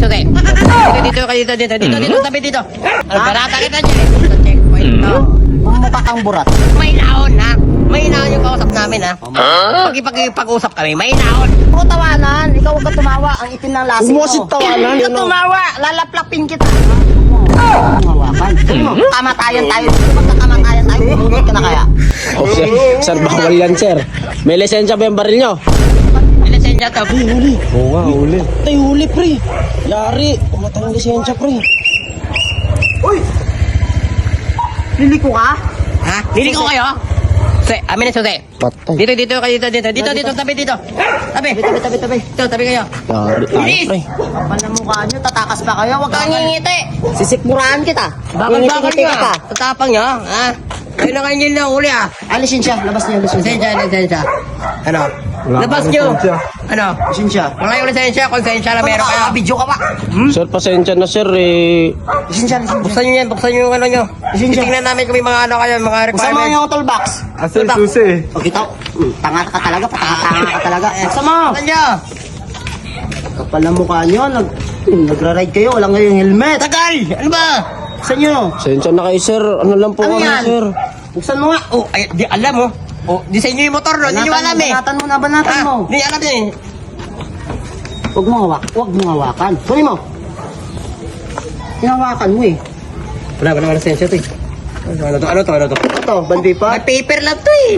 susi. Dito, tabi dito. Barata kita dyan. Sa checkpoint to. Mukha kang burat. May naon, ha? May naon yung kausap namin, ha? Pag-usap kami, may naon. Huwag tawanan. Ikaw huwag ka tumawa. Ang itim ng lasing mo. Huwag mo tawanan. Huwag ka tumawa. Lalaplapin kita. Hawakan. Kamatayan tayo. Magkakamatayan tayo. Bumulot ka na kaya. Oh, sir, sir, bawal yan, sir. May lisensya ba yung baril nyo? May lisensya to. Huli. Oo nga, huli. Tay, huli, pre. Yari. Umatang ang lisensya, pre. Liliko ka? Ha? Dili ko kayo? Amin na susi. Patay. Dito, tabi dito. Tabi. Tabi. Ito, tabi kayo. Yari tayo, Bilis! pre. Kapal na mukha nyo. Tatakas pa kayo. Huwag kang Kang ngingiti. sisikmuraan kita. Bakal Ngingiti nyo, ka pa. tatapang nyo, ha? Ayun na kayo na uli, ha? Lisensya. Labas niyo yung lisensya. Lisensya. Ano? Wala Labas akong nyo. lisensya. Ano? Lisensya. Wala yung lisensya na meron kayo. Video ka pa. Sir, pasensya na, sir, eh. Lisensya. Buksan nyo yan, buksan nyo yung ano nyo. Lisensya. Titingnan namin kung may mga ano kayo, mga Buksan mo requirements. yung toolbox. Asan yung susi? O kita. Tanga ka talaga. Tanga ka talaga. Buksan mo. Buksan nyo. Kapal na mukha nyo. Nagra-ride kayo. Walang kayong helmet. Tagal! Ano ba? Buksan nyo. Pasensya na kayo, sir. Ano lang po Ano kami, yan? sir. Buksan mo nga. Oh, ay, di alam mo. Oh, di sa inyo yung motor, no? Hindi nyo alam, eh. Banatan mo na. Banatan mo. Di alam eh. Huwag mo hawak. Huwag mo hawakan. Kunin mo. Hinawakan mo eh. Wala lisensya to, eh. Ano to? Ito, bandi pa. May paper lang to, eh.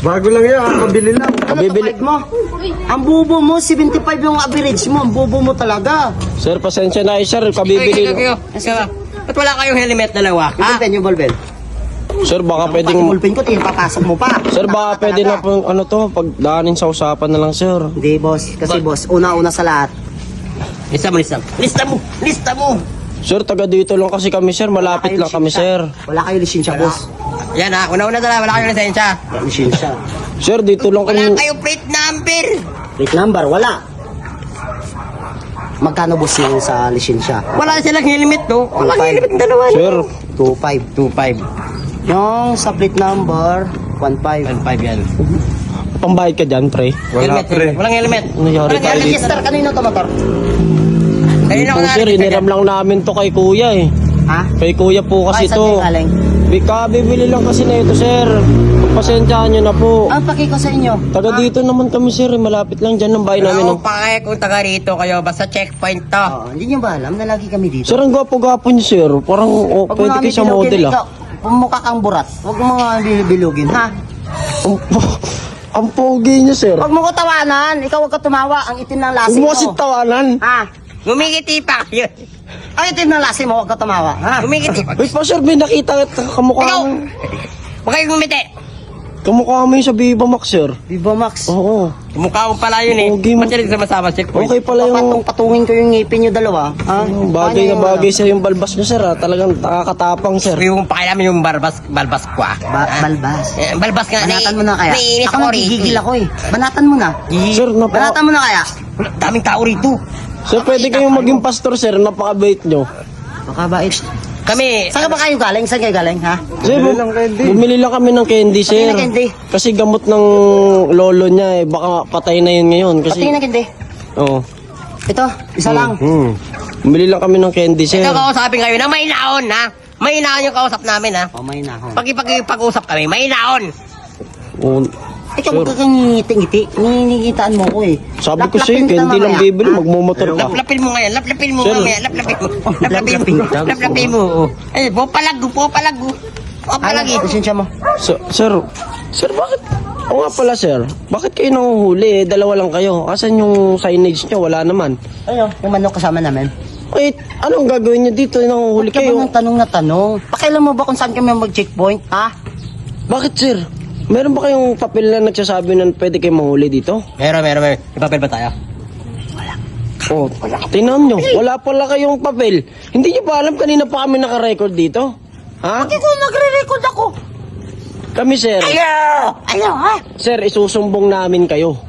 Bago lang yan, kabili lang. Ano Bibili. to, mo? Ang bubo mo, 75 yung average mo. Ang bubo mo talaga. Sir, pasensya na kayo, sir. Kabibili. Kayo. Ba't wala kayong helmet dalawa? Yung Ha? ballpen, yung ballpen. Sir, baka Pati pwedeng... ballpen ko, papasok mo pa. Sir, baka pwede na po, ano to, pagdaanin sa usapan na lang, sir. Hindi, boss. Kasi, boss, una-una sa lahat. Lista mo. Sir, taga dito lang kasi kami, sir. Malapit lang kami, sir. Wala kayo lisensya, boss. Yan, ha? Una-una talaga, wala kayong lisensya. Lisensya. Sir, dito lang Wala kami... kayong plate number. Plate number, wala. Magkano, boss, yung sa lisensya? Wala silang helmet, no? Walang helmet dalawa. Sir, 2.5. 2.5. Yung sa plate number, 1.5. 1.5 yan. pambayad ka dyan, pre. Wala, Helmet, pre. Walang helmet. Nangyari Walang tayo helmet. dito. Register, kanino to motor? Kanina ko Po, sir, na-register iniram yan. lang namin to kay kuya, eh. Ha? Kay kuya po kasi Ay, saan to. kayo galing? Bibili lang kasi na ito, sir. Pagpasensyahan nyo na po. Ang paki ko sa inyo. Taga dito naman kami, sir. Malapit lang dyan ng bahay namin. Wala Oh. akong pake kung taga rito kayo. Basta checkpoint to. Oo, hindi nyo ba alam na lagi kami dito? Sir, ang gwapo-gwapo niyo, sir. Parang oh, Huwag mo pwede kami kayo sa bilugin, model, ah. ikaw. Mukha kang burat. Huwag mo nga bilugin, ha? Ang pogi niyo, sir. Huwag mo ko tawanan. Ikaw huwag ka tumawa. Ang itim ng Huwag lasing mo mo. kasi tawanan. Ha? Gumigiti pa kayo. Ang itim ng lasing mo, huwag ka tumawa. Ha? Gumigiti pa. Uy, pa, sir, may nakita kamukha Ikaw! mo. Huwag kayong gumiti. Kamukha mo yung sa Viva Max, sir. Viva Max. Oo. Mukha ko pala yun, eh. Pogi mo. Ba't sila sama-sama checkpoint? Okay pala yung... Patungin ko yung ngipin nyo dalawa. Ha? Bagay na Paano bagay sa yung balbas niyo, sir. Ah. Talagang nakakatapang, sir. Yung pakialam yung balbas ko, ah. Balbas. Balbas nga. Banatan mo na kaya. Naiinis Ako ako rito. nagigigil ako eh. Banatan mo na. Sir, Banatan mo na kaya. Daming tao rito. Sir, pwede kayong maging pastor, sir. Napakabait nyo. Makabait. Kami, Saan ba kayo galing? Saan kayo galing, ha? Sir, bumili lang kami ng candy, sir. na candy? Kasi gamot ng lolo niya, eh. Baka patay na yun ngayon. Kasi... Patingin na hindi. Oo. Ito, isa lang. Bumili lang kami ng candy, sir. ito kausapin kayo na may naon, ha? May naon yung kausap namin, ha? Oh, may nahon. Pag-usap kami, may naon. Oo. Ikaw Sir. magkakangiti-ngiti. Ninigitaan mo ko eh. Sabi ko sa'yo, Laplapin kita candy lang mamaya, bibili, ha? magmumotor ka. Laplapin mo ngayon, laplapin mo Sir. mamaya, laplapin mo. Laplapin mo. Eh, pupalag. Pupalag, eh. Pasensya mo. Sir, bakit? Oo nga pala, sir. Bakit kayo nanguhuli? Eh, dalawa lang kayo. Asan yung signage niya? Wala naman. Ano, yung manok kasama namin. Wait, anong gagawin niyo dito? Nanguhuli Ba't ka ba kayo. ng tanong na tanong? Pakialam mo ba kung saan kami mag-checkpoint, ha? Bakit, sir? Meron ba kayong papel na nagsasabi na pwede kayo manghuli dito? Meron. Ipapel ba tayo? Oh, tingnan nyo. Wala pala kayong papel. Hindi nyo pa alam kanina pa kami naka-record dito? Ha? Hindi ko nagre-record ako. Kami, sir. Ayaw, ha? Sir, isusumbong namin kayo.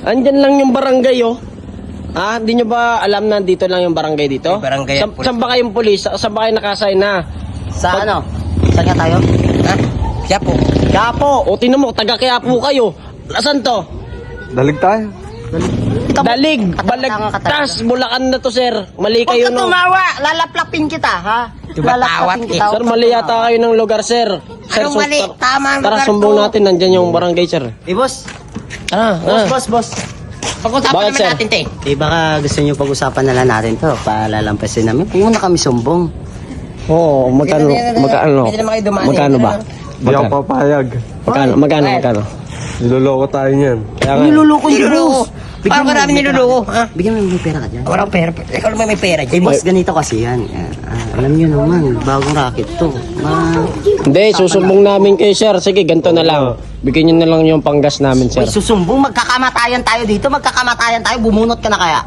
Andyan lang yung barangay, oh. Ha? Hindi nyo ba alam na dito lang yung barangay dito? Yung barangay at Saan ba kayong pulis? Saan ba kayo nakasign na? Sa ano? Saan nga tayo? Ha? Siya po. Quiapo. O, tinan mo, taga Quiapo kayo. Asan to? Dalig tayo. Dalig, Katatangan ka talaga. balagtas, Bulacan na to, sir. Mali Huwag kayo ka no. tumawa. Lalaplapin kita, ha? Tumatawat Lalaplapin kita. Sir, mali yata kayo ng lugar, sir. Sir, Anong mali? Tama ang Tara, lugar sumbong to. natin. Nandyan yung barangay, sir. Boss. Tara, Boss. Pag-usapan Bakit, naman sir? natin, te. Baka gusto nyo pag-usapan na lang natin to. Palalampasin namin. Huwag mo na kami sumbong. Oo, magkano Pwede naman kayo dumaan, magkano eh. ba? Di ako papayag. Magkano? Niloloko tayo niyan. Kaya nga. Niluluko yung Niluluko. boss. Parang marami niluluko, ha? Bigyan mo may pera ka dyan. Walang pera. Ikaw naman may pera Eh dyan. boss, ganito kasi yan. Alam nyo naman, bagong racket to. Hindi, susumbong namin kayo, sir. Sige, ganito na lang. Bigyan nyo na lang yung panggas namin, sir. Uy, susumbong, magkakamatayan tayo dito. Magkakamatayan tayo, bumunot ka na kaya.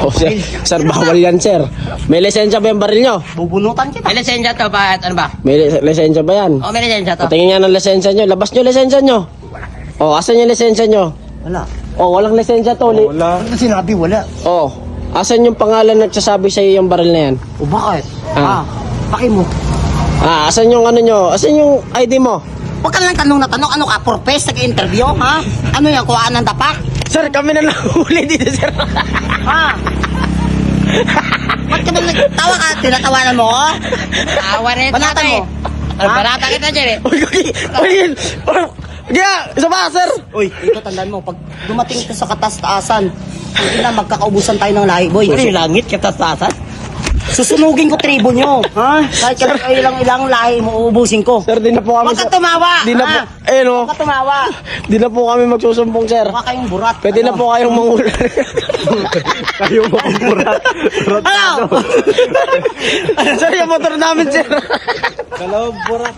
Oh, sir, sir, bawal yan, sir. May lisensya ba yung baril nyo? Bubunutan kita. May lisensya to ba? Ano ba? May lisensya ba yan? O, may lisensya to. Patingin nga ng lisensya nyo. Labas nyo lisensya nyo. Oh, asan yung lisensya nyo? Wala. Oh, walang lisensya to. Wala. Ano sinabi? Wala. Oh, asan yung pangalan nagsasabi sa iyo yung baril na yan? O bakit? Ah. Paki mo. Asan yung ano nyo? Asan yung ID mo? Huwag ka lang tanong na tanong. Ano ka? Purpose? Nag-interview? Ha? Ano yan? Kuhaan ng tapak? Sir, kami na nahuli dito, sir. Ha? Ba't ka ba nagtawa ka? Tinatawanan mo, oh? Tawa rin Banatan mo. Banata kita dyan, eh. Uy, isa pa, sir. Uy, ito tandaan mo. Pag dumating ito sa kataas-taasan, hindi na magkakaubusan tayo ng lahi, boy. Ano yung langit? Kaptas-tasan? Susunugin ko tribo nyo. Ha? Kahit ilang lahi mo, uubusin ko. Sir, di na po kami... Huwag ka tumawa. Di na po... ha? Eh, no? Huwag ka tumawa. Di na po kami magsusumbong, sir. Huwag kayong burat. Pwede na po kayong mangulan. Kayo mga burat. Ano? Sir, yung motor namin, sir. Kalawang burat.